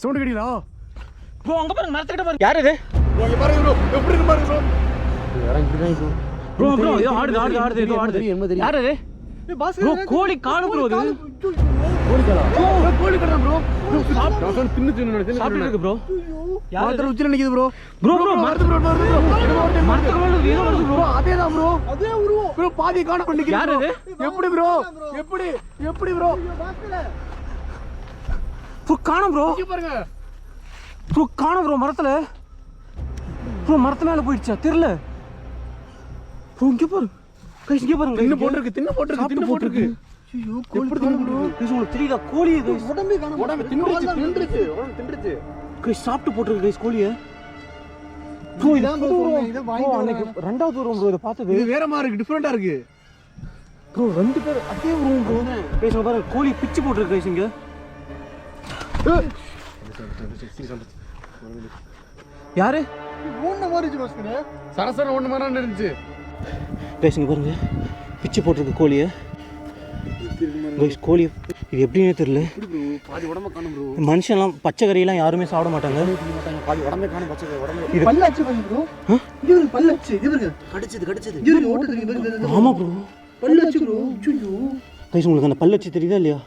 Sound கேட்டீங்களா bro? அங்க பாருங்க, மரத்துக்கிட்ட பாருங்க. யார் இது? ப்ரோ இங்க பாருங்க ப்ரோ, எப்படி இருக்கு பாருங்க ப்ரோ. ப்ரோ ப்ரோ இது ஆடுது ஏதோ ஆடுது. யார் இது? ப்ரோ கோழி காணு ப்ரோ. இது கோழி காலா? கோழி காலா ப்ரோ? நான் தின்னு சாப்பிட்டு இருக்கு ப்ரோ. யார் உச்சில நிக்குது ப்ரோ? ப்ரோ ப்ரோ மரத்து ப்ரோ மரத்துக்குள்ள ஏதோ வருது ப்ரோ. அதேதான் ப்ரோ, அதே உருவம் ப்ரோ. பாதி காண பண்ணிக்குது. யார் இது? எப்படி ப்ரோ? எப்படி ப்ரோ? ப்ரோ காணோம் ப்ரோ. இங்க பாருங்க ப்ரோ காணோம் ப்ரோ. மரத்துல ப்ரோ, மரத்து மேல போயிடுச்சா தெரியல ப்ரோ. இங்க பாரு கைஸ், இங்க பாருங்க. தின்னு போட்டுருக்கு. ஐயோ கோழி காணோம் ப்ரோ. கைஸ் உங்களுக்கு தெரியுதா? கோழி இது உடம்பே காணோம். உடம்பு தின்றுச்சு. கைஸ் சாப்பிட்டு போட்டுருக்கு கைஸ் கோழியை. ப்ரோ இதான் ப்ரோ இத வாங்கி அன்னைக்கு ரெண்டாவது உருவம் ப்ரோ. இத பார்த்தது இது வேற மாதிரி இருக்கு, டிஃபரெண்டா இருக்கு ப்ரோ. ரெண்டு பேர் அதே உருவம் ப்ரோ. கைஸ் இங்க பாருங்க, கோழி பிச்சு போட்டுருக்கு கைஸ். இங்க யாரு ஓடுன மாதிரி இருந்துச்சு பாஸ்கரே. சரசர ஓடுன மாதிரி இருந்துச்சு கைஸ். இங்க பாருங்க, பிச்சு போட்டுருக்கு கோழியை கைஸ். கோழி இது எப்படின்னே தெரியல. பாதி உடம்ப காணும் ப்ரோ. மனுஷன்லாம் பச்சை கறியெல்லாம் யாருமே சாப்பிட மாட்டாங்க. பாதி உடம்பே காணும். பச்சை உடம்பு இது பல்லாச்சு பாருங்க ப்ரோ. இது ஒரு பல்லாச்சு. இது பாருங்க, கடிச்சது இது ஒரு ஓட்டத்துக்கு பாருங்க. ஆமா ப்ரோ, பல்லாச்சு ப்ரோ. ஐயோ கைஸ் உங்களுக்கு அந்த பல்லச்சு தெரியுதா இல்லையா?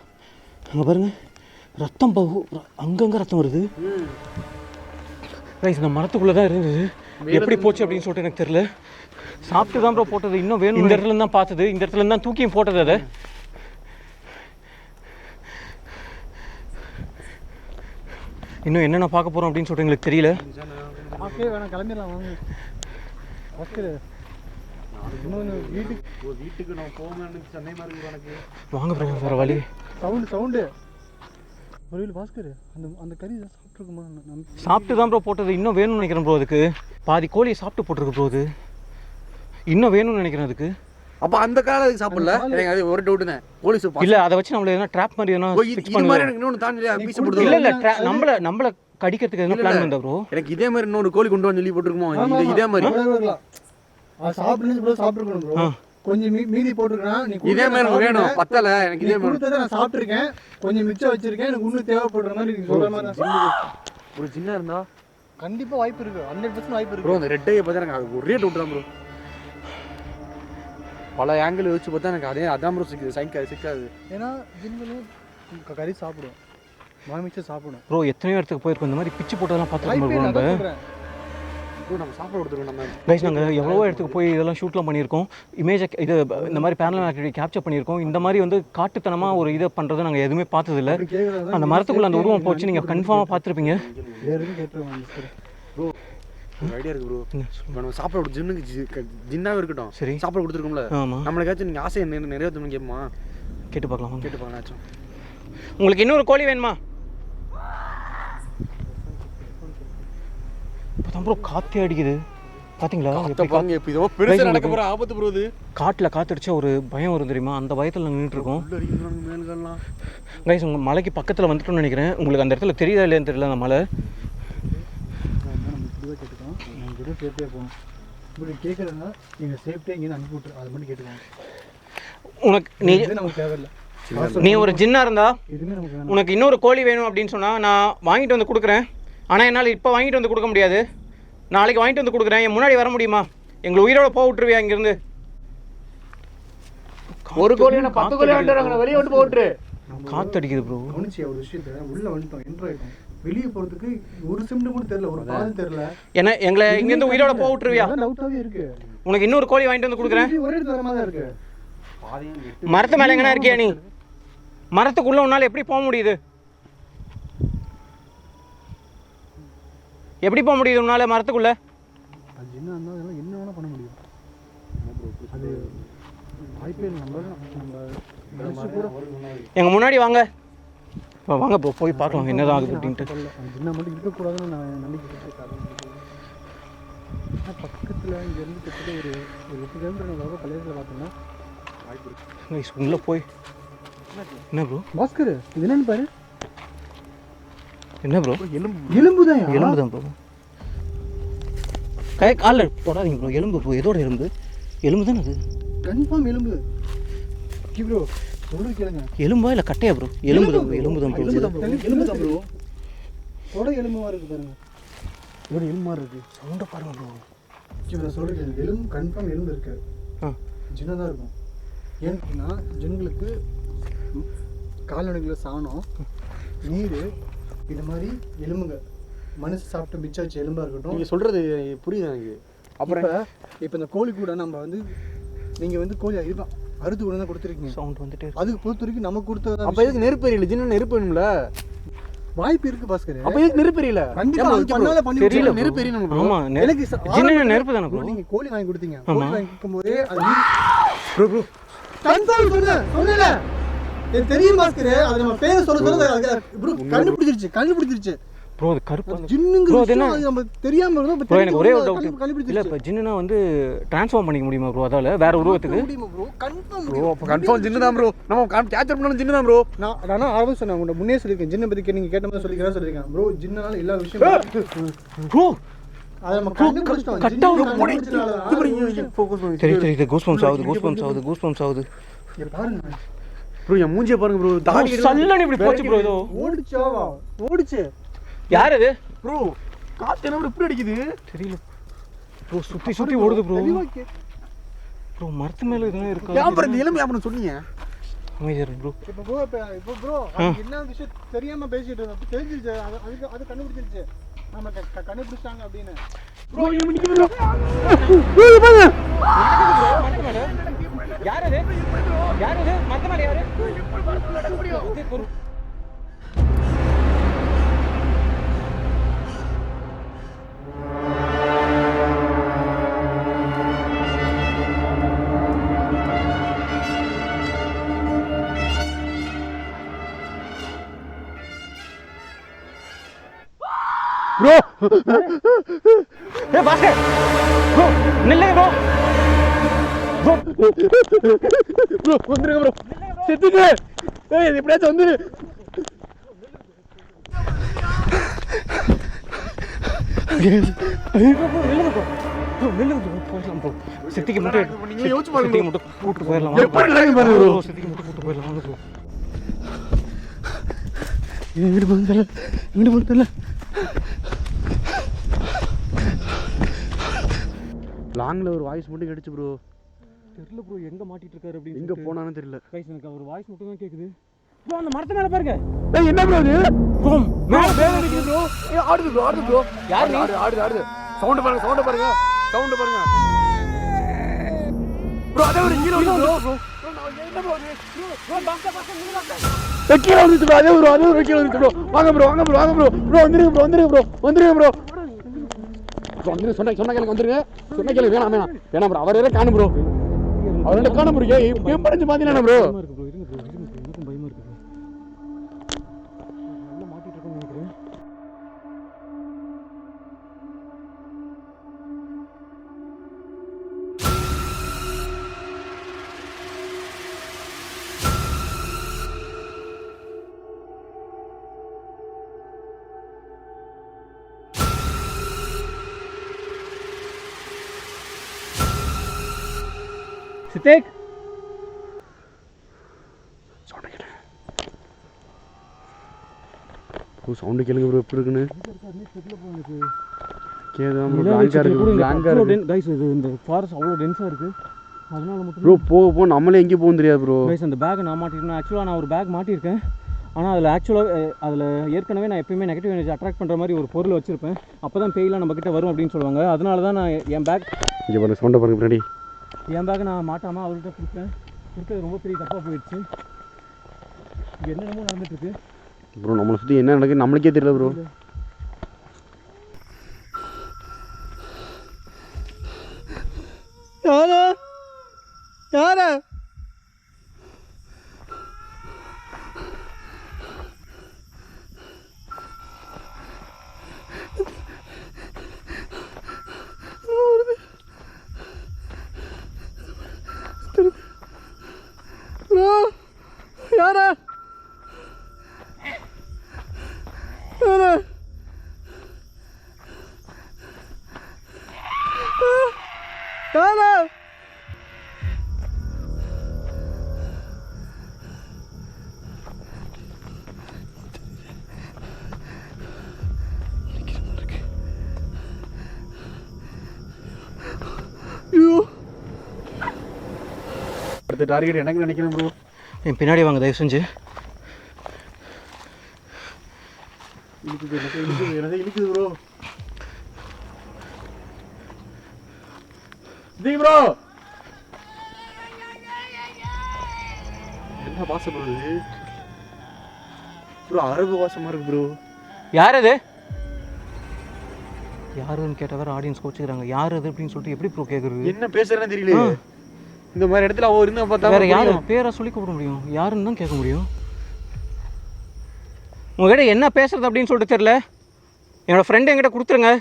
அங்க பாருங்க, ரத்தம் அங்கங்க ரத்தம் வருது கைஸ். இந்த மரத்துக்குள்ள தான் இருந்தது. எப்படி போச்சு அப்படின்னு சொல்லிட்டு எனக்கு தெரியல. சாப்பிட்டு தான் ப்ரோ போட்டது. இன்னும் வேணும். இந்த இடத்துல தான் பார்த்தது. இந்த இடத்துல தான் தூக்கியும் போட்டது. அதை இன்னும் என்னென்ன பார்க்க போகிறோம் அப்படின்னு சொல்லிட்டு எங்களுக்கு தெரியல. ஓகே வேணாம், கிளம்பிடலாம் வாங்க. ஓகே வீட்டுக்கு நான் போகணும்னு சென்னை மாதிரி எனக்கு வாங்க ப்ரோ, வேறு வழி. சவுண்டு ஒரு பாஸ்கர் அந்த கறி சாப்பிட்ருக்குமா? சாப்பிட்டு தான் ப்ரோ போட்டது. இன்னும் வேணும்னு நினைக்கிறேன் ப்ரோ. அதுக்கு பாதி கோழியை சாப்பிட்டு போட்டிருக்கு ப்ரோ. அது இன்னும் வேணும்னு நினைக்கிறேன் அதுக்கு. அப்ப அந்த கால அதுக்கு சாப்பிடல. எனக்கு அது ஒரு டவுட் தான். போலீஸ் இல்ல அதை வச்சு நம்மள எதனா ட்ராப் மாதிரி எதனா ஃபிக்ஸ் இது மாதிரி எனக்கு இன்னொரு தாண்டி பீஸ் போடுது. இல்ல நம்மள கடிக்கிறதுக்கு எதனா பிளான் பண்ணா ப்ரோ. எனக்கு இதே மாதிரி இன்னொரு கோழி கொண்டு வந்து சொல்லி போட்டுருக்குமோ? இதே மாதிரி சாப்பிடுன்னு ப்ரோ, சாப்பிட்டுருக்கணும் ப்ரோ. கொஞ்சம் மீதி போட்டுருக்கேன். நீ இதே மாதிரி எனக்கு வேணும். பத்தல எனக்கு இதே மாதிரி நான் சாப்பிட்டுருக்கேன். கொஞ்சம் மிச்சம் வச்சிருக்கேன். எனக்கு இன்னும் தேவைப்படுற மாதிரி நீங்க சொல்ற மாதிரி ஒரு சின்ன இருந்தா கண்டிப்பா வாய்ப்பு இருக்கு. 100% வாய்ப்பு இருக்கு ப்ரோ. அந்த ரெட் ஐயை பார்த்தா எனக்கு ஒரே டவுட் தான் ப்ரோ. பல ஆங்கிள் வச்சு பார்த்தா எனக்கு அதான் ப்ரோ சிக்காது. ஏன்னா ஜின்களும் கறி சாப்பிடும், மாமிச்சம் சாப்பிடும் ப்ரோ. எத்தனையோ இடத்துக்கு போயிருக்கோம். இந்த மாதிரி பிச்சு போட்டதெல்லாம் பார்த்துருக்கோம் ப்ரோ. நம்ம சாப்பிட கொடுத்துருக்கோம். நம்ம கைஸ் நாங்கள் எவ்வளவோ இடத்துக்கு போய் இதெல்லாம் ஷூட்லாம் பண்ணியிருக்கோம். இமேஜை இது இந்த மாதிரி பேரலல் ஆக்டிவிட்டி கேப்சர் பண்ணியிருக்கோம். இந்த மாதிரி வந்து காட்டுத்தனமாக ஒரு இதை பண்ணுறது நாங்கள் எதுவுமே பார்த்ததில்ல. அந்த மரத்துக்குள்ளே அந்த உருவம் போச்சு. நீங்கள் கன்ஃபார்மாக பார்த்துருப்பீங்க. ப்ரோ ஒரு ஐடியா இருக்கு ப்ரோ. நம்ம சாப்பிட ஒரு ஜின்னாவே இருக்கட்டும். சரி, சாப்பிட கொடுத்துருக்கோம்ல. ஆமாம், நம்மளுக்காச்சும் நீங்கள் ஆசையை நிறைவேற்றணும்னு கேட்போமா? கேட்டு பார்க்கலாம். கேட்டு பார்க்கலாச்சும். உங்களுக்கு இன்னொரு கோழி வேணுமா? இப்போ ப்ரோ காற்றே அடிக்குது பார்த்தீங்களா? ஆபத்து ப்ரோ. இது காட்டில் காற்றடிச்சா ஒரு பயம் வரும் தெரியுமா? அந்த பயத்தில் நாங்கள் நின்றுட்டுருக்கோம் கைஸ். உங்கள் மலைக்கு பக்கத்தில் வந்துட்டோம்னு நினைக்கிறேன். உங்களுக்கு அந்த இடத்துல தெரியுதா இல்லையான்னு தெரியல. அந்த மலை சேஃப்டியாக போகணும். இப்படி கேட்குறதுனா நீங்கள் சேஃப்டியாக இங்கேருந்து அனுப்பி விட்டுரு. அதை மட்டும் கேட்டுக்கோங்க. உனக்கு நமக்கு தேவையில்லை. நீ ஒரு ஜின்னா இருந்தா உனக்கு இன்னொரு கோழி வேணும் அப்படின்னு சொன்னால் நான் வாங்கிட்டு வந்து கொடுக்குறேன். ஆனால் என்னால் இப்போ வாங்கிட்டு வந்து கொடுக்க முடியாது. நாளைக்கு வாங்கிட்டு வந்து கொடுக்குறேன். என் முன்னாடி வர முடியுமா? எங்களை உயிரோட போக விட்டுருவியா இங்கேருந்து? ஒரு கோழி 10 கோழி வாங்கிட்டு வெளியே விட்டு போட்டுரு. காற்றடிக்குது ப்ரோ. கவனிச்சு ஒரு விஷயத்த உள்ளே வந்துட்டோம், என்ட்ரு ஆகிட்டோம். வெளியே போகிறதுக்கு ஒரு சிம்னு கூட தெரியல, ஒரு பாதி தெரியல. ஏன்னா எங்களை இங்கேருந்து உயிரோட போக விட்டுருவியா? டவுட்டாகவே இருக்கு. உனக்கு இன்னொரு கோழி வாங்கிட்டு வந்து கொடுக்குறேன். ஒரே இடத்துல மாதிரி தான் இருக்கு. மரத்து மேலே எங்கன்னா இருக்கியா நீ? மரத்துக்குள்ள உன்னால எப்படி போக முடியுது? எப்படி போக முடியுது உன்னால மரத்துக்குள்ள? அது என்ன வேணா பண்ண முடியும். அது வாய்ப்பே இல்லை. எங்க முன்னாடி வாங்க, வாங்க போய் பார்க்கலாம் என்னதான் ஆகுது அப்படின்ட்டு. ஜின்னா மட்டும் இருக்கக்கூடாதுன்னு நான் நினைக்கிறேன். பக்கத்தில் இங்கேருந்து கிட்டத்தட்ட ஒரு 8 கிலோமீட்டர் கல்யாணத்தில் பார்த்தோம்னா உள்ள போய் என்ன ப்ரோ? பாஸ்கர் இது என்னன்னு பாரு. என்ன ப்ரோ? எலும்புதான். எலும்புதான் ப்ரோ. காலில் தொடாதீங்க ப்ரோ. எலும்பு ப்ரோ. எதோட எலும்பு? எலும்பு தானே அது. கன்ஃபார்ம் எலும்பு ப்ரோ. சொல்லு கேளுங்க. எலும்பா இல்லை கட்டையா ப்ரோ? எலும்பு தான் ப்ரோ. எலும்பு தான் ப்ரோ. எலும்பு தான் ப்ரோ. தொட எலும்பு மாதிரி இருக்கு பாருங்க. இதோட எலும்பு மாதிரி இருக்கு. சவுண்டை பாருங்க ப்ரோ. இவரை சொல்கிறேன், எலும்பு கன்ஃபார்ம் எலும்பு இருக்கு. ஜின்னு தான் இருக்கும். ஏன்னு கேட்டிங்கன்னா ஜின்களுக்கு கால்நடைகளில் சாணம், நீர், இது மாதிரி எலும்புங்க மனுஷன் சாப்பிட்டு மிச்சம் வச்ச எலும்பாக இருக்கட்டும். நீங்கள் சொல்கிறது புரியுது எனக்கு. அப்புறம் இப்போ இந்த கோழி கூட நம்ம வந்து நீங்கள் வந்து கோழி இதுதான் அறுத்து கூட தான் கொடுத்துருக்கீங்க. சவுண்ட் வந்துட்டு அதுக்கு பொறுத்த வரைக்கும் நமக்கு கொடுத்தது. அப்போ எதுக்கு நெருப்பு எரியல? ஜின்னு நெருப்பு வேணும்ல? வாய்ப்பு இருக்கு பாஸ்கர். அப்போ எதுக்கு நெருப்பு எரியல? கண்டிப்பாக நெருப்பு எரியணும். ஆமாம், நெருப்பு தானே ப்ரோ. நீங்கள் கோழி வாங்கி கொடுத்தீங்க. கோழி வாங்கி கொடுக்கும்போதே அது ப்ரோ ப்ரோ கன்ஃபார்ம் சொல்லல எனக்கு தெரியும் பாஸ்கர். அது நம்ம பேர் சொல்ல ப்ரோ கண்டுபிடிச்சிருச்சு ப்ரோ. அது கருப்பு ஜின்னுங்க ப்ரோ. அது என்ன நம்ம தெரியாம இருந்தோம். ப்ரோ எனக்கு ஒரே ஒரு டவுட். இல்லை இப்போ ஜின்னுனா வந்து ட்ரான்ஸ்ஃபார்ம் பண்ணிக்க முடியுமா ப்ரோ? அதால வேற உருவத்துக்கு முடியுமா ப்ரோ? Confirm bro. அப்போ கன்ஃபார்ம் ஜின்னு தான் ப்ரோ. நம்ம கேப்சர் பண்ணணும் ஜின்னு தான் ப்ரோ. நான் ஆல்ரெடி சொன்னேன் உங்கள்கிட்ட முன்னே சொல்லியிருக்கேன். ஜின்னை பற்றி நீங்கள் கேட்ட மாதிரி சொல்லியிருக்கேன் ப்ரோ. ஜின்னால எல்லா விஷயம் ப்ரோ. அதை நம்ம கண்டுபிடிச்சிட்டோம். தெரியுது. கூஸ்பம்ஸ் ஆகுது. இங்க பாருங்க ப்ரோ, என் மூஞ்சியை பாருங்க ப்ரோ. தாடி சல்லனி இப்படி போச்சு ப்ரோ. ஏதோ ஓடிச்சு. யார் அது ப்ரோ? காத்து என்ன இப்படி அடிக்குது தெரியல ப்ரோ. சுத்தி ஓடுது ப்ரோ. ப்ரோ மரத்து மேல எதுவும் இருக்கா? ஏன் ப்ரோ இந்த எலும்பு ஏன் சொன்னீங்க? அமைதியா ப்ரோ. இப்போ ப்ரோ என்ன விஷயம் தெரியாம பேசிட்டு இருந்தோம். தெரிஞ்சிருச்சு. அது கண்டுபிடிச்சிருச்சு. நம்ம கண்டுபிடிச்சாங்க அப்படின்னு. ப்ரோ எலும்பு நிக்குது ப்ரோ. யார் அது? மரத்து மேல யாரு? ப்ரோ ஏ பாஸ்கர் ப்ரோ நில்லுங்க ப்ரோ. ப்ரோ வந்துருங்க ப்ரோ. செத்துங்க. ஏய் இது எப்படியாச்சும் வந்துரு. போயிடலாம் ப்ரோ. சித்திக்கு மட்டும் நீங்க யோசிச்சு பாருங்க. சித்திக்கு மட்டும் கூட்டு போயிடலாம். எப்படி நடக்குது பாருங்க ப்ரோ. சித்திக்கு மட்டும் கூட்டு போயிடலாம் வாங்க ப்ரோ. வீடு போகல. லாங்ல ஒரு வாய்ஸ் மட்டும் கிடைச்சு ப்ரோ. தெரியல ப்ரோ எங்க மாட்டிட்டு இருக்காரு அப்படின்னு. எங்க போனானு தெரியல. கைஸ் எனக்கு அவர் வாய்ஸ் மட்டும் தான் கேக்குது ப்ரோ. அந்த மரத்து மேல பாருங்க. ஏய் என்ன ப்ரோ இது? ப்ரோ மேல பேர் அடிக்குது ப்ரோ. ஏய் ஆடுது ப்ரோ. யார் நீ? ஆடுது. சவுண்ட் பாருங்க. ப்ரோ அதே ஒரு ஹீரோ ப்ரோ. என்ன ப்ரோ இது? ப்ரோ பாஸ்கர் கீழ வந்துச்சு ப்ரோ. அதே ஒரு கீழ வந்துச்சு ப்ரோ. வாங்க ப்ரோ. ப்ரோ வந்துருங்க ப்ரோ. வந்துருங்க சொன்ன கேளுங்க. வந்துருங்க சொன்ன கேளுங்க. வேணாம் ப்ரோ. அவரே காணும் ப்ரோ. அவர்கிட்ட காணும் ப்ரோ. ஏன் படிச்சு பாத்தீங்கன்னா ப்ரோ. பயமா இருக்கு ப்ரோ. இருங்க ப்ரோ. எனக்கும் பயமா இருக்கு ப்ரோ. நல்லா மாட்டிட்டு இருக்கேன்னு நினைக்கிறேன். சித்தேக் சவுண்ட் கேளுங்க ப்ரோ. எப்படி இருக்குன்னு கேதான் ப்ரோ. கைஸ் இது இந்த ஃபாரஸ்ட் அவ்வளோ டென்ஸாக இருக்குது. அதனால மட்டும் ப்ரோ போக நம்மளே எங்கே போகும் தெரியாது ப்ரோ. கைஸ் அந்த பேக்கை நான் மாட்டிருக்கேன். ஆக்சுவலாக நான் ஒரு பேக் மாட்டியிருக்கேன். ஆனால் அதில் ஏற்கனவே நான் எப்பயுமே நெகட்டிவ் எனர்ஜி அட்ராக்ட் பண்ணுற மாதிரி ஒரு பொருள் வச்சுருப்பேன். அப்போ தான் பேய்லாம் நம்மக்கிட்ட வரும் அப்படின்னு சொல்லுவாங்க. அதனால தான் நான் என் பேக் இங்கே பாருங்க. சவுண்டை பாருங்க பின்னாடி. என் பேக்கை நான் மாட்டாமல் அவர்கிட்ட கொடுத்தது ரொம்ப பெரிய தப்பாக போயிடுச்சு. இங்கே என்னென்னமோ நடந்துட்டுருக்கு ப்ரோ. நம்மளை சுற்றி என்ன நடக்குது நம்மளுக்கே தெரியல ப்ரோ. யாரா அடுத்த டார்கெட் எனக்கு நினைக்கிறேன் ப்ரோ. என் பின்னாடி வாங்க தயவு செஞ்சு. இழுக்குது ப்ரோ. சித்திக் ப்ரோ என்ன பாச ப்ரோ இது ப்ரோ? அரபு வாசமா இருக்கு ப்ரோ. யார் அது? யாருன்னு கேட்டவர் ஆடியன்ஸ் கோச்சுக்கிறாங்க. யார் அது அப்படின்னு சொல்லிட்டு எப்படி ப்ரோ கேட்குறது? என்ன பேசுறேன்னு தெரியல. இந்த மாதிரி இடத்துல அவ இருந்தா பார்த்தா வேற யாரு பேரை சொல்லி கூப்பிட முடியும்? யாருன்னு தான் கேட்க முடியும். உங்ககிட்ட என்ன பேசுறது அப்படின்னு சொல்லிட்டு தெரியல. என்னோட ஃப்ரெண்டு என்கிட்ட கொடுத்துருங்க.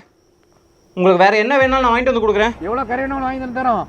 உங்களுக்கு வேற என்ன வேணாலும் நான் வாங்கிட்டு வந்து கொடுக்குறேன். எவ்வளோ கரை வேணும் வாங்கி வந்து தரோம்.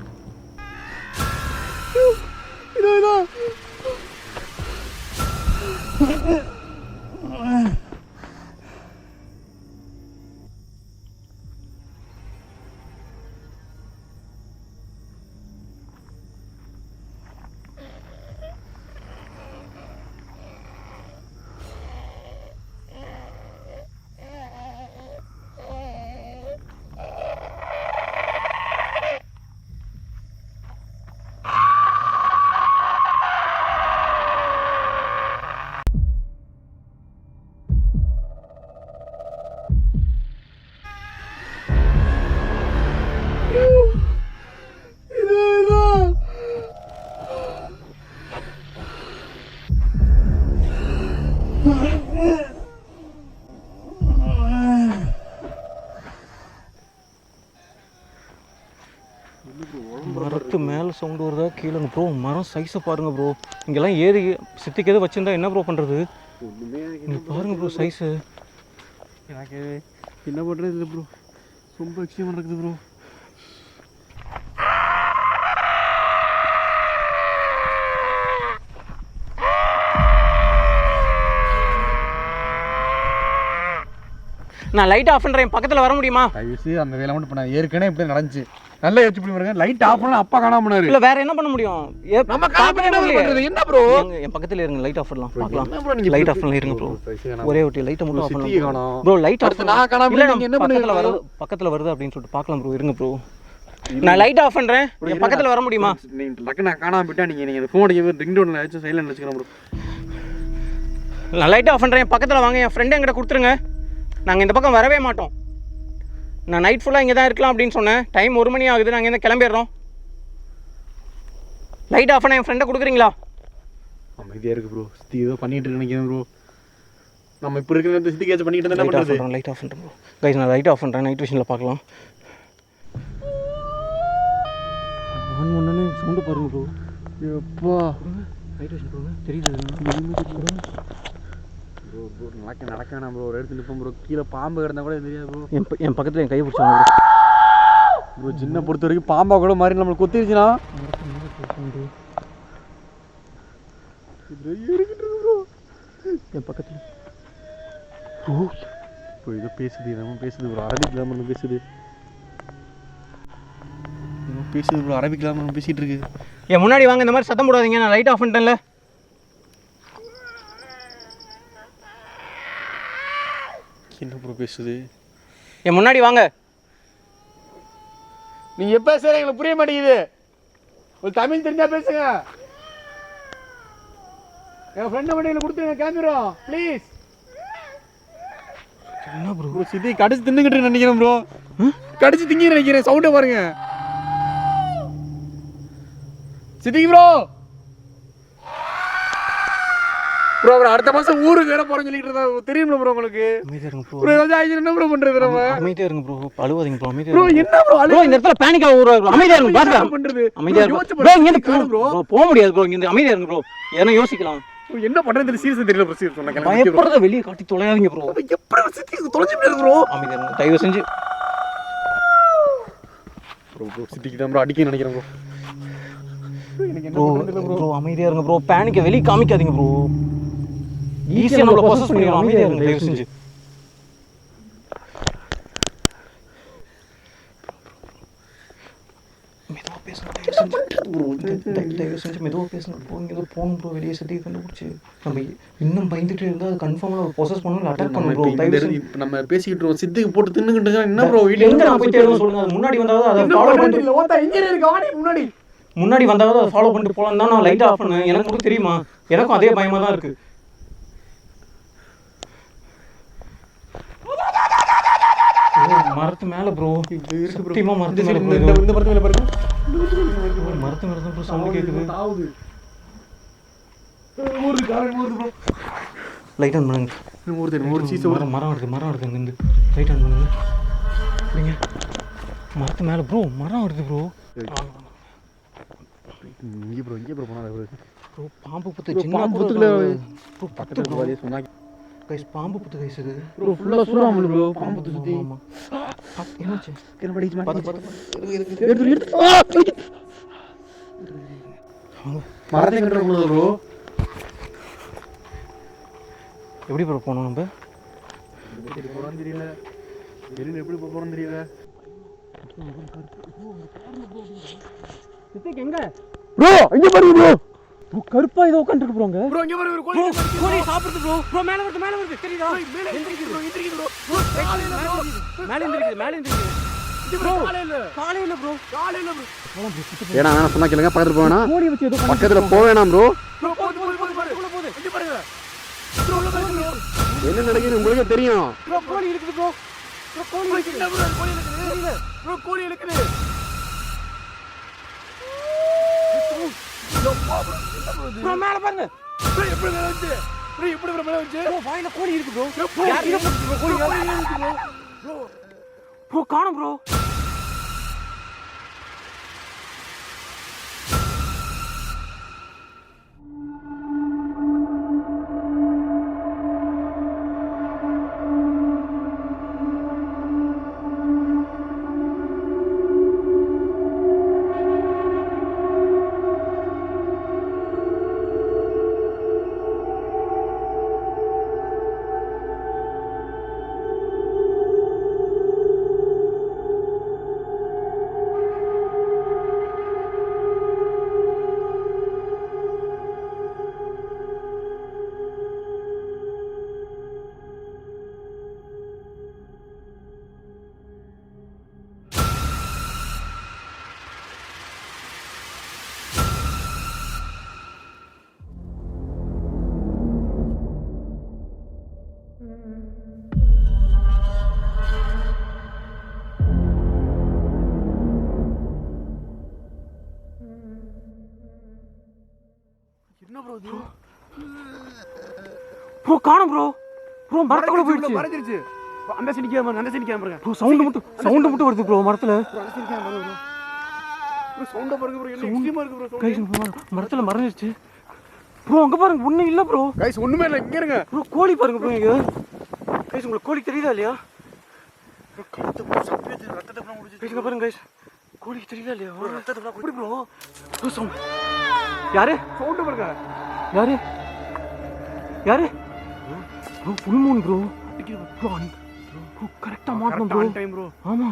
மரத்து மேலே சவுண்டு வருதா கீழே ப்ரோ? மரம் சைஸை பாருங்க ப்ரோ. இங்கெல்லாம் ஏறி சித்திக்கு எது வச்சிருந்தா என்ன ப்ரோ பண்ணுறது? நீங்கள் பாருங்க ப்ரோ சைஸு. எனக்கு என்ன பண்ணுறது இல்லை ப்ரோ. ரொம்ப எக்ஸ்ட்ரீமாக நடக்குது ப்ரோ. நான் லைட் ஆஃப் பண்ணுறேன். பக்கத்தில் வர முடியுமா? தயவுசு அந்த வேலை மட்டும் பண்ண. ஏற்கனவே இப்படி நடந்துச்சு. நல்லா யோசிச்சு பண்ணி பாருங்க. லைட் ஆஃப் பண்ணா அப்பா காணாம பண்ணாரு. இல்ல வேற என்ன பண்ண முடியும்? நம்ம காணாம என்ன பண்றது? என்ன ப்ரோ? என் பக்கத்துல இருங்க. லைட் ஆஃப் பண்ணலாம். பார்க்கலாம். லைட் ஆஃப் பண்ணல இருங்க ப்ரோ. ஒரே ஒட்டி லைட் மட்டும் ஆஃப் பண்ணலாம் ப்ரோ. லைட் ஆஃப் நான் காணாம இல்ல. நீங்க என்ன பண்ணுவீங்க? பக்கத்துல வருது அப்படின்னு சொல்லிட்டு பார்க்கலாம் ப்ரோ. இருங்க ப்ரோ. நான் லைட் ஆஃப் பண்றேன். என் பக்கத்துல வர முடியுமா? நீங்க லக்கு நான் காணாம போய்ட்டா நீங்க இந்த ஃபோன் அடிக்க ரிங் டோன்ல வச்சு சைலன்ட் வச்சுக்கிறேன் ப்ரோ. நான் லைட் ஆஃப் பண்றேன். பக்கத்துல வாங்க. என் ஃப்ரெண்ட் என்கிட்ட கொடுத்துருங்க. நாங்க இந்த பக்கம் வரவே மாட்டோம். நான் நைட் ஃபுல்லாக இங்கே தான் இருக்கலாம் அப்படின்னு சொன்னேன். டைம் 1 மணி ஆகுது. நாங்கள் இங்கே கிளம்பிடுறோம். லைட் ஆஃப் பண்ண என் ஃப்ரெண்டை கொடுக்குறீங்களா? அமைதியாக இருக்கு ப்ரோ. சித்தி ஏதோ பண்ணிட்டு இருக்கு நினைக்கிறேன் ப்ரோ. நம்ம இப்போ இருக்கிற இந்த சித்தி கேட்ச் பண்ணிட்டு என்ன பண்ணுறது? லைட் ஆஃப் பண்ணுறேன் ப்ரோ. கைஸ் நான் லைட் ஆஃப் பண்ணுறேன். நைட் விஷனில் பார்க்கலாம். ஆன் ஒன்று சவுண்டு பாருங்க ப்ரோ. எப்பா லைட் விஷன் ப்ரோ தெரியுது ப்ரோ. ப்ரோ நடக்க வேணாம் ப்ரோ. ஒரு இடத்துல நிற்போம் ப்ரோ. கீழே பாம்பு கிடந்தா கூட தெரியாது ப்ரோ. என் பக்கத்தில் என் கையை பிடிச்சாங்க ப்ரோ. சின்ன பொறுத்த வரைக்கும் பாம்பா கூட மாதிரி நம்மளுக்கு கொத்திருச்சுன்னா என் பக்கத்தில் ப்ரோ ஏதோ பேசுது. நம்ம பேசுது ப்ரோ. அரபிக் நம்ம பேசுது. பேசுது ப்ரோ. அரபிக் நம்ம பேசிகிட்டு இருக்கு. என் முன்னாடி வாங்க. இந்த மாதிரி சத்தம் போடாதீங்க. நான் லைட் ஆஃப் பண்ணிட்டேன்ல. என்ன ப்ரோ பேசுது? என் முன்னாடி வாங்க. நீங்க எப்ப பேசுற எங்களுக்கு புரிய மாட்டேங்குது. ஒரு தமிழ் தெரிஞ்சா பேசுங்க. என் ஃப்ரெண்ட் மட்டும் கொடுத்துருங்க. கிளம்பிடுறோம் ப்ளீஸ். என்ன ப்ரோ? சித்தி கடிச்சு தின்னுக்கிட்டு நினைக்கிறேன் ப்ரோ. கடிச்சு திங்க நினைக்கிறேன். சவுண்டை பாருங்க சித்திக்கு ப்ரோ. ப்ரோ அடுத்த மாசம் ஊருக்கு வேற போறேன்னு சொல்லிட்டு இருந்தா தெரியும்ல ப்ரோ உங்களுக்கு. அமைதியா இருங்க ப்ரோ. ப்ரோ என்ன ப்ரோ பண்றது? நம்ம அமைதியா இருங்க ப்ரோ. அழுவாதீங்க ப்ரோ. அமைதியா ப்ரோ. என்ன ப்ரோ ப்ரோ இந்த இடத்துல பேனிக் ஆக ப்ரோ. அமைதியா இருங்க. பாருங்க பண்றது. அமைதியா இருங்க ப்ரோ. இங்க இருந்து ப்ரோ போக முடியாது ப்ரோ. இங்க அமைதியா இருங்க ப்ரோ. ஏன்னா யோசிக்கலாம். என்ன பண்றது சீரியஸா தெரியல ப்ரோ. சீரியஸ் சொன்னா பயப்படுறத வெளிய காட்டி தொலையாதீங்க ப்ரோ. எப்படி சித்தி தொலைஞ்சு போயிரு ப்ரோ. அமைதியா இருங்க. தயவு செஞ்சு ப்ரோ சித்திக்கு தான் ப்ரோ அடிக்க நினைக்கிறேன் ப்ரோ. ப்ரோ அமைதியா இருங்க ப்ரோ. பேனிக்கை வெளிய காமிக்காதீங்க ப்ரோ. ஈஸியா நம்மள ப்ரோசஸ் பண்ணிடலாம். அமைதியா இருங்க தயவு செஞ்சு. மெதுவா பேசுங்க தயவு செஞ்சு ப்ரோ. தயவு செஞ்சு மெதுவா பேசுங்க ப்ரோ. இங்க போணும் ப்ரோ. வெளியே சட்டி கண்டுபிடிச்சு நம்ம இன்னும் பயந்துட்டு இருந்தா அது கன்ஃபார்மா ப்ரோசஸ் பண்ணனும். அட்டாக் பண்ணனும் ப்ரோ. தயவு செஞ்சு இப்ப நம்ம பேசிட்டு இருக்கோம். சித்திக்கு போட்டு தின்னுக்கிட்டு என்ன ப்ரோ? எங்க நான் போய் தேடுறேன் சொல்லுங்க. முன்னாடி வந்தாலும் அத ஃபாலோ பண்ணி ஓட்ட இங்க இருக்கு. வாடி முன்னாடி. முன்னாடி வந்தாவது அதை ஃபாலோ பண்ணிட்டு போகலாம் தான் நான் லைட் ஆஃப் பண்ணேன். எனக்கு மட்டும் தெரியுமா? எனக்கும் அதே பயமாக தான் இருக்குது. மரத்து மேலே ப்ரோ, சத்தியமாக மரத்து மேலே இந்த மரத்து மேலே பாருங்க. மரத்து மேலே தான் ப்ரோ சவுண்டு கேட்குது. லைட் ஆன் பண்ணுங்க. மரம் வருது இங்கேருந்து. லைட் ஆன் பண்ணுங்க. அப்படிங்க மரத்து மேலே ப்ரோ மரம் வருது ப்ரோ. இங்கே ப்ரோ போனால் ப்ரோ பாம்பு புத்து சின்ன புத்துக்குள்ள ப்ரோ பக்கத்தில் சொன்னாங்க கைஸ். பாம்பு புத்து கைஸ் இது ப்ரோ ஃபுல்லாக சூறாமல் ப்ரோ பாம்பு புத்து சுற்றி. ஆமாம் என்னாச்சு? மரத்தை கட்டுற ப்ரோ. எப்படி ப்ரோ போனோம் நம்ம? போகிறோன்னு தெரியல. எப்படி போகிறோன்னு தெரியல. எங்க ப்ரோ இங்கே பாருங்க ப்ரோ. ப்ரோ கருப்பா ஏதோ உட்காந்துருக்கு ப்ரோங்க. ப்ரோ இங்கே பாருங்க கோழி சாப்பிடுது ப்ரோ. ப்ரோ மேலே வருது தெரியுதா? மேலே எந்திரிக்குது ப்ரோ. மேலே எந்திரிக்குது. ப்ரோ காலையில ப்ரோ. ஏன்னா வேணா சொன்னா கேளுங்க. பக்கத்தில் போவேனா? கோழி வச்சு ஏதோ பக்கத்தில் போவேணாம் ப்ரோ. போகுது இங்கே பாருங்க. என்ன நடக்குது உங்களுக்கே தெரியும். ப்ரோ கோழி இருக்குது ப்ரோ. கோழி இருக்குது. ப்ரோ மேலே பாருங்க. எப்படி மேலே வந்து ப்ரோ வாயில கோழி இருக்கு ப்ரோ. யாரீங்க ப்ரோ கோழி ப்ரோ காணோம் ப்ரோ. ப்ரோ காணோம் ப்ரோ. ப்ரோ மரத்துக்குள்ள போயிடுச்சு. மறைஞ்சிருச்சு. அந்த சைடு கேமரா ப்ரோ சவுண்ட் மட்டும் வருது ப்ரோ மரத்துல. சவுண்ட பாருங்க ப்ரோ. என்ன எக்ஸ்ட்ரீமா இருக்கு ப்ரோ. கைஸ் மரத்துல மறைஞ்சிருச்சு ப்ரோ. அங்க பாருங்க ஒண்ணும் இல்ல ப்ரோ. கைஸ் ஒண்ணுமே இல்ல. இங்க இருங்க ப்ரோ. கோழி பாருங்க ப்ரோ. இங்க கைஸ் உங்களுக்கு கோழி தெரியுதா இல்லையா? கழுத்து ப்ரோ சப்பியது ரத்தத்தை ப்ரோ முடிஞ்சு. கைஸ் பாருங்க கைஸ் கோழி தெரியுதா இல்லையா? ரத்தத்தை ப்ரோ எப்படி ப்ரோ? ப்ரோ சவுண்ட் யாரு? சவுண்ட் பாருங்க. யாரு bro? Full Moon bro. Bro கரெக்டா மாட்டணும் ப்ரோ. Time bro. ஆமா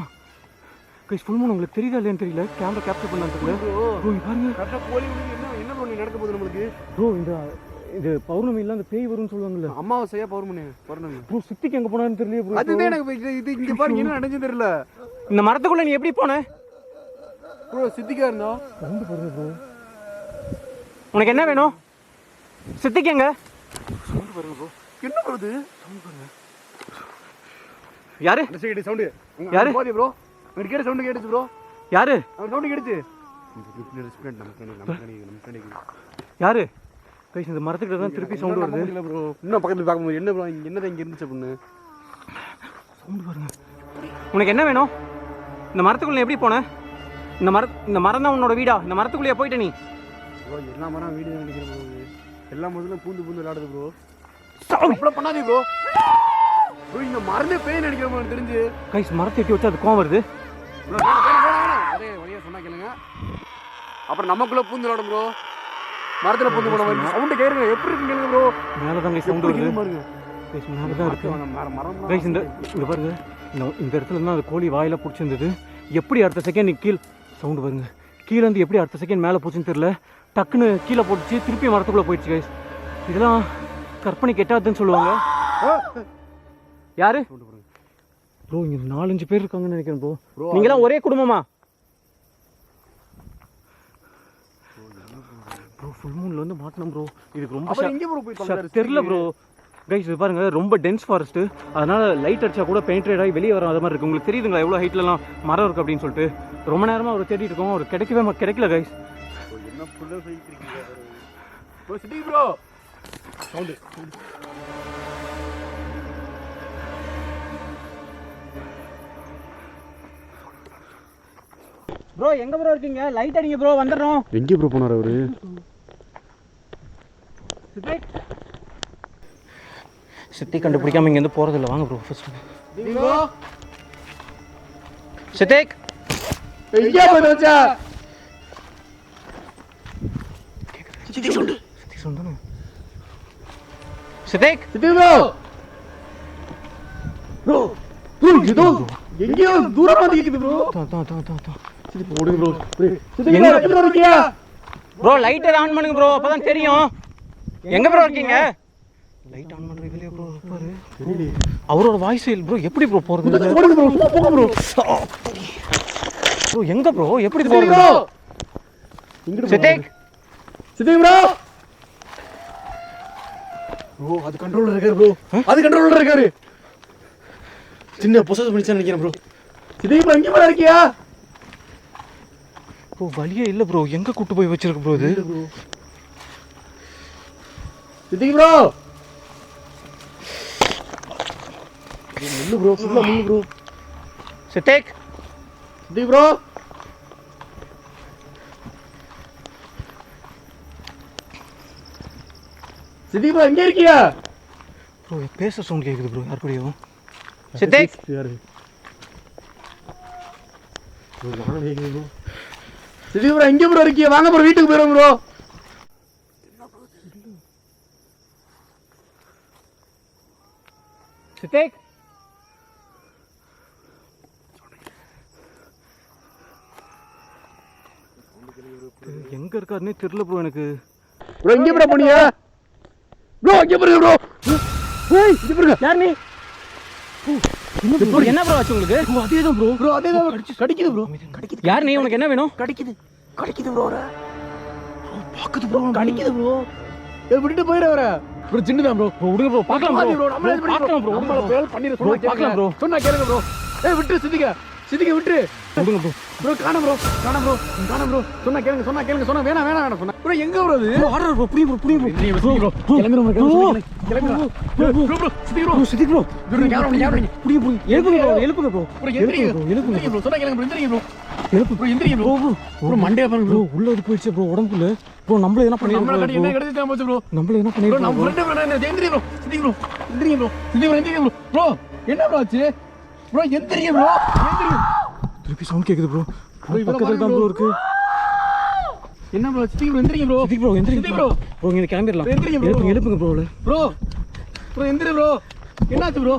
கைஸ் ஃபுல் மூன் உங்களுக்கு தெரியுதா இல்லையான்னு தெரியல. கேமரா கேப்சர் பண்ணாங்க ப்ரோ. இங்க பாருங்க கரெக்டா கோழி என்ன ப்ரோ நீ நடக்க போகுது நமக்கு ப்ரோ. இது பௌர்ணமி இல்ல அந்த பேய் வரும்னு சொல்லுவாங்கல்ல. அமாவாசையா பௌர்ணமி ப்ரோ சித்திக்கு எங்க போனான்னு தெரியல ப்ரோ. அதுதான் எனக்கு இது இங்க பாருங்க என்ன நடந்துச்சு தெரியல. இந்த மரத்துக்குள்ள நீ எப்படி போன ப்ரோ? சித்திக்கா இருந்தா சவுண்ட் பாருங்க ப்ரோ. உனக்கு என்ன வேணும்? சித்திக்கு எங்க? சவுண்ட் பாருங்க ப்ரோ. என்ன ப்ரோ இது? சவுண்ட் பாருங்க. யாரு? அந்த சைடு சவுண்ட் யாரு? போடி ப்ரோ. அங்க கேட்ட சவுண்ட் கேட்டுச்சு ப்ரோ. யாரு? அந்த சவுண்ட் கேட்டுச்சு. நமக்கு யாரு? கைஸ் இந்த மரத்துக்கிட்ட தான் திருப்பி சவுண்ட் வருது. இல்ல ப்ரோ. இன்னும் பக்கத்துல பார்க்கும்போது என்ன ப்ரோ என்னதான் இங்க இருந்துச்சு பொண்ணு. சவுண்ட் பாருங்க. உனக்கு என்ன வேணும்? இந்த மரத்துக்குள்ள எப்படி போன? இந்த மரம் தான் உன்னோட வீடா? இந்த மரத்துக்குள்ளேயே போயிட்ட நீ? ப்ரோ எல்லா மரம் வீடு நினைக்கிறேன் ப்ரோ. எல்லா மரத்துல பூந்து விளையாடுது ப்ரோ. அவ்வளவு பண்ணாதே ப்ரோ. ப்ரோ இந்த மரமே பேய் நினைக்கிறேன் ப்ரோ தெரிஞ்சு. கைஸ் மரத்தை எட்டி வச்சா அது கோவம் வருது. ப்ரோ அதே வழியா சொன்னா கேளுங்க. அப்புறம் நமக்குள்ள பூந்து விளையாடும் ப்ரோ. மரத்துல பூந்து போன மாதிரி சவுண்ட் கேளுங்க. எப்படி இருக்கு கேளுங்க ப்ரோ. மேல தான் கைஸ் சவுண்ட் வருது பாருங்க. கைஸ் மேல தான் இருக்கு மரம். கைஸ் இந்த பாருங்க. இந்த இடத்துல தான் அந்த கோழி வாயில பிடிச்சிருந்தது. எப்படி அடுத்த செகண்ட் நீ கீழ் சவுண்ட் பாருங்க. கீழே இருந்து எப்படி அடுத்த செகண்ட் மேலே போச்சுன்னு தெரியல. டக்குன்னு கீழே போட்டுச்சு. திருப்பி மரத்துக்குள்ளே போயிடுச்சு கைஸ். இதெல்லாம் கற்பனை கெட்டாதுன்னு சொல்லுவாங்க. யாரு ப்ரோ? இங்கே 4-5 பேர் இருக்காங்கன்னு நினைக்கிறேன் ப்ரோ. நீங்களாம் ஒரே குடும்பமா? ஃபுல் மூன்ல வந்து மாட்டணும் ப்ரோ. இதுக்கு ரொம்ப அப்புறம் எங்க ப்ரோ போய் தொலைஞ்சாரு? தெரியல ப்ரோ. கைஸ் இது பாருங்க, ரொம்ப டென்ஸ் ஃபாரஸ்ட். அதனால லைட் அடிச்சா கூட பெயிண்டட் ஆகி வெளியே வர மாதிரி இருக்கு. உங்களுக்கு தெரியுதுங்களா எவ்வளோ ஹைட்லலாம் மரம் இருக்கு அப்படின்னு சொல்லிட்டு. ரொம்ப நேரமா அவர் தேடிட்டு இருக்கோம், அவர் கிடைக்கல கைஸ். என்ன ஃபுல்லா போயிட்டு இருக்கீங்க ப்ரோ? சிட்டி ப்ரோ சவுண்ட் ப்ரோ எங்க ப்ரோ இருக்கீங்க? லைட் அடிங்க ப்ரோ, வந்துடுறோம். எங்க ப்ரோ போனாரு அவரு? சித்தி கண்டுபிடிக்காம இங்க இருந்து போறது இல்ல. வாங்க ப்ரோ ஃபர்ஸ்ட். ப்ரோ சித்திக் எங்க போனாச்சா? சித்தி சொன்னா சித்திக் சிட்டி ப்ரோ ப்ரோ இதோ எங்கேயோ தூரமா தெரியுது ப்ரோ. சிட்டி போடுங்க ப்ரோ. சிட்டி எங்க எங்க ப்ரோ இருக்கீங்க? ப்ரோ லைட் ஆன் பண்ணுங்க ப்ரோ, அப்பதான் தெரியும். எங்க ப்ரோ இருக்கீங்க? லைட் ஆன் பண்ற இதுலயே ப்ரோ இருப்பாரு. தெரியல. அவரோட வாய்ஸ் ப்ரோ எப்படி ப்ரோ போறது? போடுங்க ப்ரோ, சும்மா போங்க ப்ரோ. ப்ரோ எங்க ப்ரோ எப்படி சிட்டி போறது? ப்ரோ எங்க சித்திக் சிட்டி ப்ரோ ப்ரோ அது கண்ட்ரோல்ல இருக்காரு ப்ரோ. அது கண்ட்ரோல்ல இருக்காரு. சின்ன பொசஸ் பண்ணிச்சா நினைக்கிறேன் ப்ரோ. சிட்டி ப்ரோ எங்க ப்ரோ இருக்கியா? ப்ரோ வழியே இல்ல ப்ரோ, எங்க கூட்டு போய் வச்சிருக்கு ப்ரோ இது? சிட்டி ப்ரோ முள்ளு ப்ரோ, ஃபுல்லா முள்ளு ப்ரோ. சித்திக் சிட்டி ப்ரோ சிட்டி ப்ரோ எங்க இருக்கியா? ப்ரோ பேச சவுண்ட் கேக்குது ப்ரோ. யார் கூடயும்? சித்திக் யாரு? நானும் கேக்குது ப்ரோ. சிட்டி ப்ரோ எங்க ப்ரோ இருக்கியா? வாங்க ப்ரோ வீட்டுக்கு போயிரும் ப்ரோ. சித்திக் எங்க இருக்காருன்னே தெரியல ப்ரோ எனக்கு. ப்ரோ எங்க ப்ரோ போனியா? ப்ரோ எங்க ப்ரோ ப்ரோ? ஏய் இங்க ப்ரோ யார் நீ? ப்ரோ என்ன ப்ரோ ஆச்சு உங்களுக்கு? அதேதான் ப்ரோ. ப்ரோ அதேதான் கடிக்குது ப்ரோ. கடிக்குது. யார் நீ? உனக்கு என்ன வேணும்? கடிக்குது. கடிக்குது ப்ரோ. பாக்குது ப்ரோ. கடிக்குது ப்ரோ. ஏய் விட்டுட்டு போயிடு வர. ப்ரோ சின்னதான் ப்ரோ. ப்ரோ விடுங்க ப்ரோ, பார்க்கலாம் ப்ரோ. நம்மளே பார்க்கலாம் ப்ரோ. நம்மள பேல் பண்ணிர சொன்னா பார்க்கலாம் ப்ரோ. சொன்னா கேளுங்க ப்ரோ. ஏய் விட்டு சித்திக்க. சித்திக்க விட்டு. விடுங்க ப்ரோ. ப்ரோ காணோம் ப்ரோ. காணோம் ப்ரோ. சொன்னா கேளுங்க சொன்னா வேணாம் சொன்னா. ப்ரோ எங்க ப்ரோ அது? ப்ரோ ஆர்டர் ப்ரோ, புடி ப்ரோ. ப்ரோ கிளம்பிரோம் கிளம்பிரோம். Bro Siddique bro. Bro camera புடி எழுப்புங்க ப்ரோ. ப்ரோ எந்திரிங்க ப்ரோ. சொன்னா கேளுங்க ப்ரோ. எந்திரிங்க ப்ரோ. ப்ரோ எந்திரிங்க ப்ரோ. ப்ரோ மண்டே பாருங்க ப்ரோ. உள்ள இது போயிடுச்சு ப்ரோ உடம்புக்குள்ள. ப்ரோ நம்மள என்ன நம்மள பண்ணிருக்கோம்? கடி என்ன கடிச்சு போச்சு ப்ரோ. நம்மள என்ன ப்ரோ பண்ணிருக்கோம்? நம்ம ஃப்ரெண்ட் ப்ரோ என்ன எந்திரிங்க ப்ரோ. சித்திக் ப்ரோ. எந்திரிங்க ப்ரோ. எந்திரிங்க ப்ரோ. ப்ரோ என்ன ப்ரோ ஆச்சு? ப்ரோ எந்திரிங்க ப்ரோ. எந்திரிங்க. திருப்பி சவுண்ட் கேக்குது ப்ரோ. ப்ரோ இவள பக்கத்துல தான் ப்ரோ இருக்கு. என்ன ப்ரோ? சித்திக் ப்ரோ எந்திரிங்க ப்ரோ. சித்திக் ப்ரோ எந்திரிங்க ப்ரோ. ப்ரோ இங்க கிளம்பிரலாம். எந்திரிங்க ப்ரோ. எழுப்புங்க ப்ரோ. ப்ரோ எந்திரி ப்ரோ. என்னாச்சு ப்ரோ?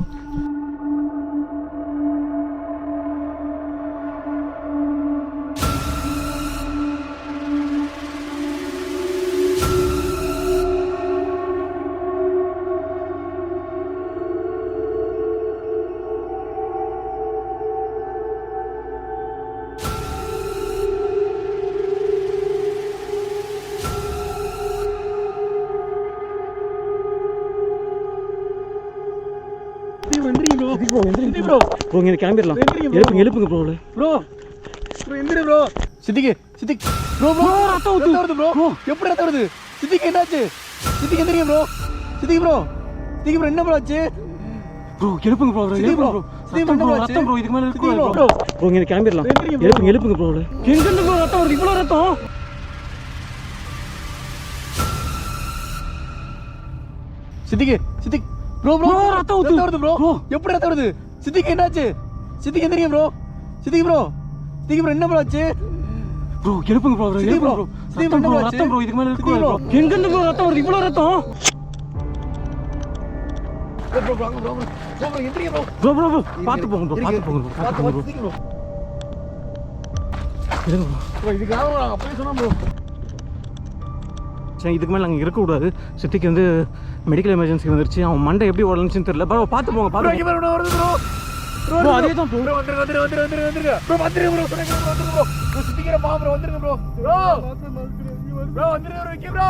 ப்ரோ இங்க கிளம்பிரலாம். எழுப்புங்க ப்ரோ. ப்ரோ எந்திரி ப்ரோ. சித்திக் ப்ரோ ரத்தம் வருது ப்ரோ. எப்படி ரத்தம் வருது? சித்திக் என்னாச்சு? சித்திக் எந்திரிங்க ப்ரோ. சித்திக் ப்ரோ என்ன ப்ரோ ஆச்சு? ப்ரோ எழுப்புங்க ப்ரோ. எழுப்புங்க ப்ரோ. ரத்தம் ப்ரோ. இதுக்கு மேல இருக்கு ப்ரோ. ப்ரோ இங்க கிளம்பிரலாம். எழுப்புங்க ப்ரோ. எங்க இருந்து ப்ரோ ரத்தம் வருது? இவ்வளவு ரத்தம்? சித்திக் ப்ரோ ரத்தம் வருது ப்ரோ. எப்படி ரத்தம் வருது? சித்திக் என்னாச்சு? சித்திக் எந்திரிங்க ப்ரோ. சித்திக் ப்ரோ என்ன ப்ரோ ஆச்சு? ப்ரோ எழுப்புங்க ப்ரோ. ரத்தம் ப்ரோ. இதுக்கு மேல இருக்கு ப்ரோ. எங்க இருந்து ப்ரோ ரத்தம் வருது? இவ்வளவு ரத்தம்? ப்ரோ எந்திரிங்க ப்ரோ. ப்ரோ பாத்து போங்க ப்ரோ. சித்திக் ப்ரோ. ப்ரோ இதுக்காக நான் அப்படியே சொன்னா ப்ரோ. சரி இதுக்கு மேலே நாங்கள் இருக்கக்கூடாது. சித்திக்கு வந்து மெடிக்கல் எமர்ஜென்சி வந்துருச்சு. அவன் மண்டை எப்படி உடஞ்சுன்னு தெரியல. ப்ரோ பார்த்து போங்க. வருது ப்ரோ. ப்ரோ அதே தான் ப்ரோ. வந்துருங்க ப்ரோ. சித்திக்கிற பா ப்ரோ. வந்துருங்க ப்ரோ. ப்ரோ வந்துரு ப்ரோ விக்கி ப்ரோ